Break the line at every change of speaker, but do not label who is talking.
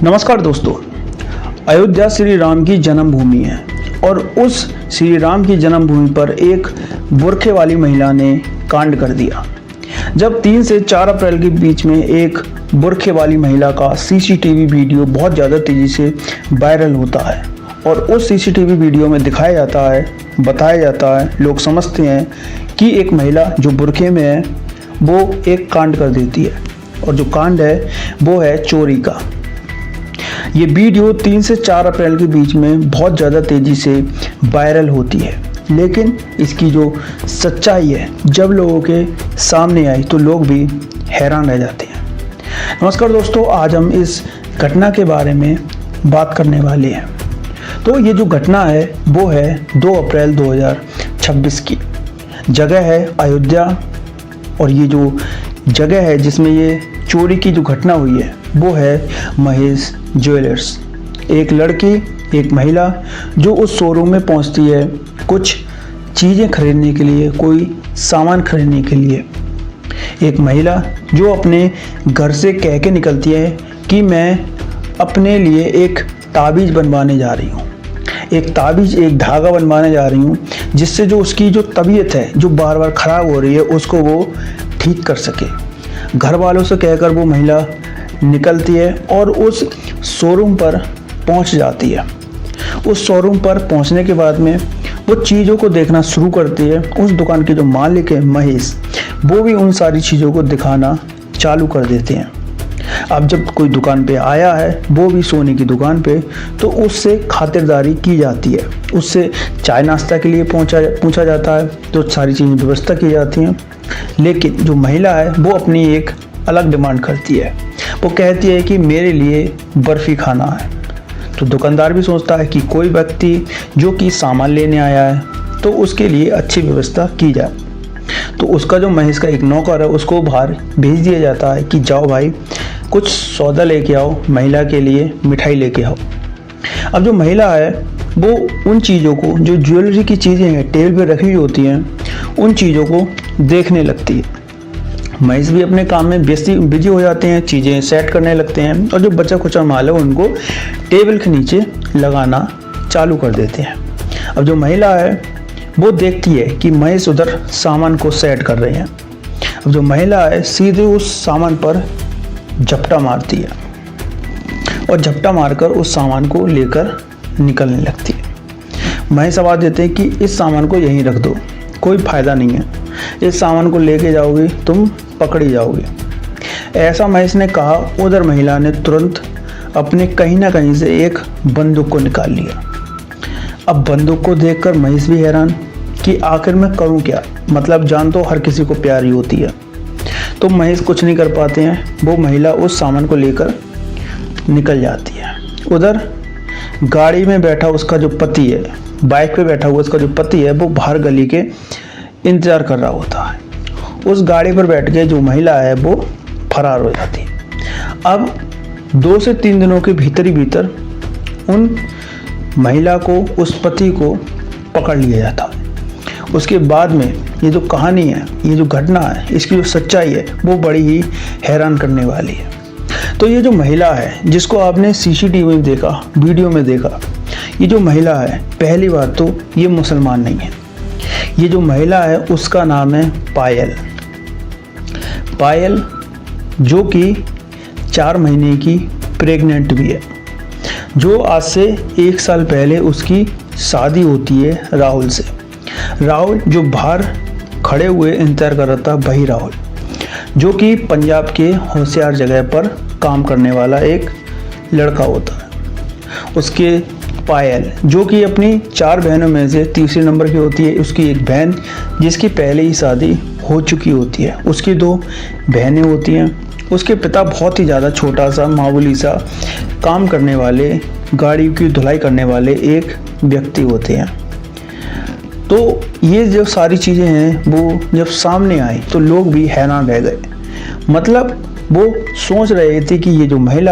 नमस्कार दोस्तों, अयोध्या श्री राम की जन्मभूमि है और उस श्री राम की जन्मभूमि पर एक बुर्खे वाली महिला ने कांड कर दिया। जब 3 से 4 अप्रैल के बीच में एक बुर्खे वाली महिला का सीसीटीवी वीडियो बहुत ज़्यादा तेज़ी से वायरल होता है और उस सीसीटीवी वीडियो में दिखाया जाता है, बताया जाता है, लोग समझते हैं कि एक महिला जो बुर्खे में है वो एक कांड कर देती है और जो कांड है वो है चोरी का। ये वीडियो 3 से 4 अप्रैल के बीच में बहुत ज़्यादा तेज़ी से वायरल होती है, लेकिन इसकी जो सच्चाई है जब लोगों के सामने आई तो लोग भी हैरान रह जाते हैं। नमस्कार दोस्तों, आज हम इस घटना के बारे में बात करने वाले हैं। तो ये जो घटना है वो है 2 अप्रैल 2026 की। जगह है अयोध्या और ये जो जगह है जिसमें ये चोरी की जो घटना हुई है वो है महेश ज्वेलर्स। एक लड़की, एक महिला जो उस शोरूम में पहुंचती है कुछ चीज़ें खरीदने के लिए, कोई सामान खरीदने के लिए। एक महिला जो अपने घर से कह के निकलती है कि मैं अपने लिए एक ताबीज़ बनवाने जा रही हूँ, एक ताबीज़, एक धागा बनवाने जा रही हूँ जिससे जो उसकी जो तबीयत है जो बार बार ख़राब हो रही है उसको वो ठीक कर सके। घर वालों से कहकर वो महिला निकलती है और उस शोरूम पर पहुंच जाती है। उस शोरूम पर पहुंचने के बाद में वो चीज़ों को देखना शुरू करती है। उस दुकान के जो मालिक है महेश, वो भी उन सारी चीज़ों को दिखाना चालू कर देते हैं। अब जब कोई दुकान पे आया है, वो भी सोने की दुकान पे, तो उससे खातिरदारी की जाती है, उससे चाय नाश्ता के लिए पूछा जाता है, तो सारी चीज़ें व्यवस्था की जाती हैं। लेकिन जो महिला है वो अपनी एक अलग डिमांड करती है। वो कहती है कि मेरे लिए बर्फ़ी खाना है। तो दुकानदार भी सोचता है कि कोई व्यक्ति जो कि सामान लेने आया है तो उसके लिए अच्छी व्यवस्था की जाए। तो उसका जो महेश का एक नौकर है उसको बाहर भेज दिया जाता है कि जाओ भाई कुछ सौदा लेके आओ, महिला के लिए मिठाई लेके आओ। अब जो महिला है वो उन चीज़ों को, जो ज्वेलरी की चीज़ें हैं टेबल पे रखी होती हैं, उन चीज़ों को देखने लगती है। महेश भी अपने काम में बिजी हो जाते हैं, चीज़ें सेट करने लगते हैं और जो बचा खुचा माल है उनको टेबल के नीचे लगाना चालू कर देते हैं। अब जो महिला है वो देखती है कि महेश उधर सामान को सेट कर रहे हैं। अब जो महिला है सीधे उस सामान पर झपटा मारती है और झपटा मारकर उस सामान को लेकर निकलने लगती है। महेश आवाज़ देते हैं कि इस सामान को यहीं रख दो, कोई फ़ायदा नहीं है, इस सामान को लेके जाओगे तुम पकड़ी जाओगे। ऐसा महेश ने कहा। उधर महिला ने तुरंत अपने कहीं ना कहीं से एक बंदूक को निकाल लिया। अब बंदूक को देखकर महेश भी हैरान कि आखिर मैं करूं क्या, मतलब जान तो हर किसी को प्यारी होती है। तो महेश कुछ नहीं कर पाते हैं, वो महिला उस सामान को लेकर निकल जाती है। उधर गाड़ी में बैठा उसका जो पति है, बाइक पे बैठा हुआ उसका जो पति है, वो बाहर गली के इंतज़ार कर रहा होता है। उस गाड़ी पर बैठ के जो महिला है वो फरार हो जाती है। अब 2 से 3 दिनों के भीतर ही भीतर उन महिला को, उस पति को पकड़ लिया जाता है। उसके बाद में ये जो कहानी है, ये जो घटना है, इसकी जो सच्चाई है वो बड़ी ही हैरान करने वाली है। तो ये जो महिला है जिसको आपने सीसीटीवी में देखा, वीडियो में देखा, ये जो महिला है पहली बात तो ये मुसलमान नहीं है। ये जो महिला है उसका नाम है पायल। पायल जो कि 4 महीने की प्रेग्नेंट भी है, जो आज से 1 साल पहले उसकी शादी होती है राहुल से। राहुल जो बाहर खड़े हुए इंतजार कर रहा था, वही राहुल जो कि पंजाब के होशियार जगह पर काम करने वाला एक लड़का होता है। उसके पायल जो कि अपनी 4 बहनों में से तीसरे नंबर की होती है। उसकी एक बहन जिसकी पहले ही शादी हो चुकी होती है, उसकी 2 बहनें होती हैं। उसके पिता बहुत ही ज़्यादा छोटा सा, मामूली सा काम करने वाले, गाड़ी की धुलाई करने वाले एक व्यक्ति होते हैं। तो ये जो सारी चीज़ें हैं वो जब सामने आई तो लोग भी हैरान रह गए। मतलब वो सोच रहे थे कि ये जो महिला